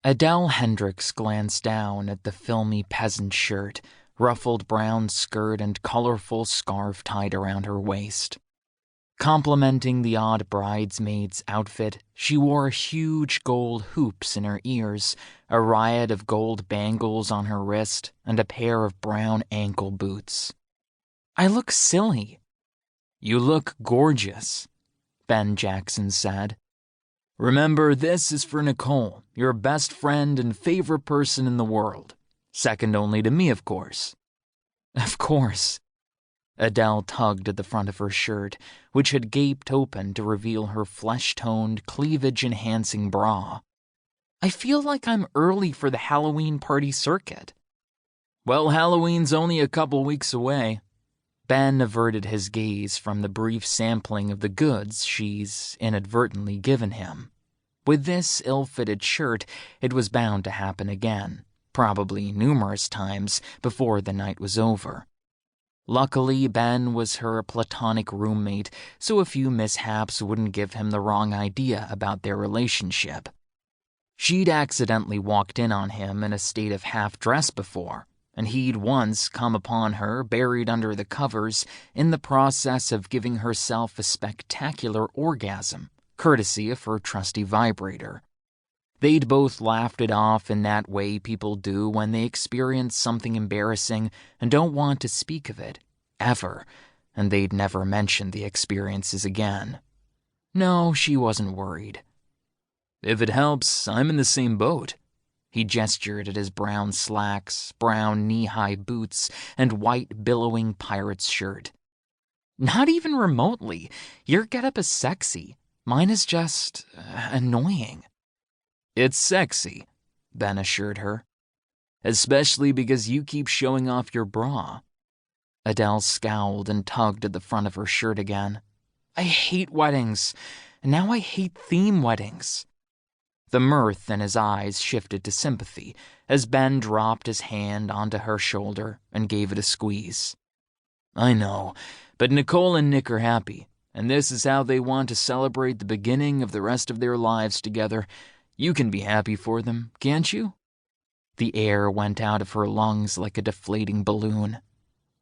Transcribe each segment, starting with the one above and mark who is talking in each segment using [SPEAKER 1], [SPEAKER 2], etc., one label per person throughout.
[SPEAKER 1] Adelle Hendrix glanced down at the filmy peasant shirt, ruffled brown skirt, and colorful scarf tied around her waist. Complementing the odd bridesmaid's outfit, she wore huge gold hoops in her ears, a riot of gold bangles on her wrist, and a pair of brown ankle boots. "I look silly." "You look gorgeous," Ben Jackson said. "Remember, this is for Nicole, your best friend and favorite person in the world. Second only to me, of course." "Of course." Adele tugged at the front of her shirt, which had gaped open to reveal her flesh-toned, cleavage-enhancing bra. "I feel like I'm early for the Halloween party circuit." "Well, Halloween's only a couple weeks away." Ben averted his gaze from the brief sampling of the goods she's inadvertently given him. With this ill-fitted shirt, it was bound to happen again, probably numerous times before the night was over. Luckily, Ben was her platonic roommate, so a few mishaps wouldn't give him the wrong idea about their relationship. She'd accidentally walked in on him in a state of half-dress before, and he'd once come upon her buried under the covers in the process of giving herself a spectacular orgasm, courtesy of her trusty vibrator. They'd both laughed it off in that way people do when they experience something embarrassing and don't want to speak of it, ever, and they'd never mention the experiences again. No, she wasn't worried. "If it helps, I'm in the same boat." He gestured at his brown slacks, brown knee-high boots, and white billowing pirate's shirt. "Not even remotely. Your getup is sexy. Mine is just annoying." "It's sexy," Ben assured her. "Especially because you keep showing off your bra." Adele scowled and tugged at the front of her shirt again. "I hate weddings, and now I hate theme weddings." The mirth in his eyes shifted to sympathy as Ben dropped his hand onto her shoulder and gave it a squeeze. "I know, but Nicole and Nick are happy, and this is how they want to celebrate the beginning of the rest of their lives together. You can be happy for them, can't you?" The air went out of her lungs like a deflating balloon.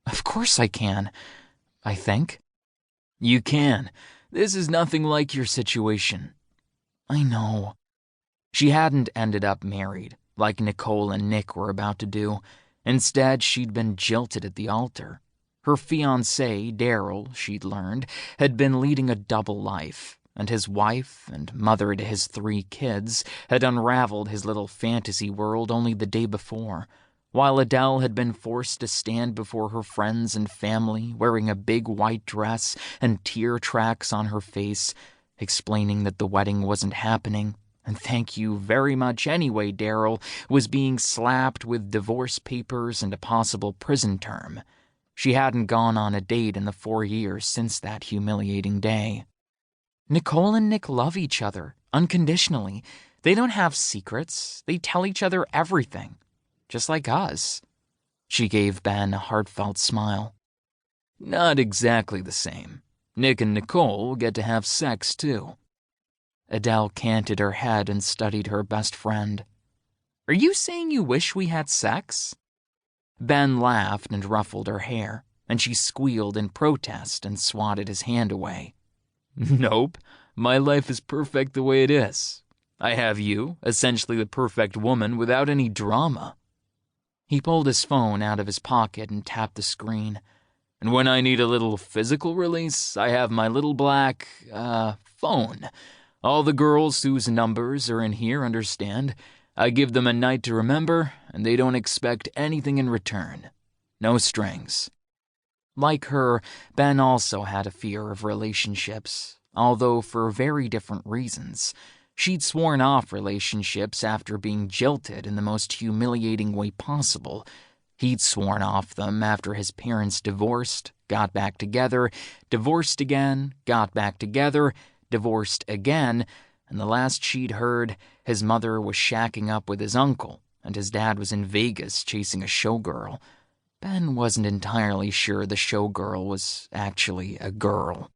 [SPEAKER 1] "Of course I can, I think." "You can. This is nothing like your situation." "I know." She hadn't ended up married, like Nicole and Nick were about to do. Instead, she'd been jilted at the altar. Her fiancé, Daryl, she'd learned, had been leading a double life, and his wife and mother to his 3 kids had unraveled his little fantasy world only the day before, while Adele had been forced to stand before her friends and family wearing a big white dress and tear tracks on her face, explaining that the wedding wasn't happening, and thank you very much anyway, Daryl, was being slapped with divorce papers and a possible prison term. She hadn't gone on a date in the 4 years since that humiliating day. "Nicole and Nick love each other, unconditionally. They don't have secrets. They tell each other everything. Just like us." She gave Ben a heartfelt smile. "Not exactly the same. Nick and Nicole get to have sex, too." Adele canted her head and studied her best friend. "Are you saying you wish we had sex?" Ben laughed and ruffled her hair, and she squealed in protest and swatted his hand away. "Nope. My life is perfect the way it is. I have you, essentially the perfect woman, without any drama." He pulled his phone out of his pocket and tapped the screen. "And when I need a little physical release, I have my little black, phone. All the girls whose numbers are in here understand. I give them a night to remember, and they don't expect anything in return. No strings." Like her, Ben also had a fear of relationships, although for very different reasons. She'd sworn off relationships after being jilted in the most humiliating way possible. He'd sworn off them after his parents divorced, got back together, divorced again, got back together, divorced again, and the last she'd heard, his mother was shacking up with his uncle, and his dad was in Vegas chasing a showgirl. Ben wasn't entirely sure the showgirl was actually a girl.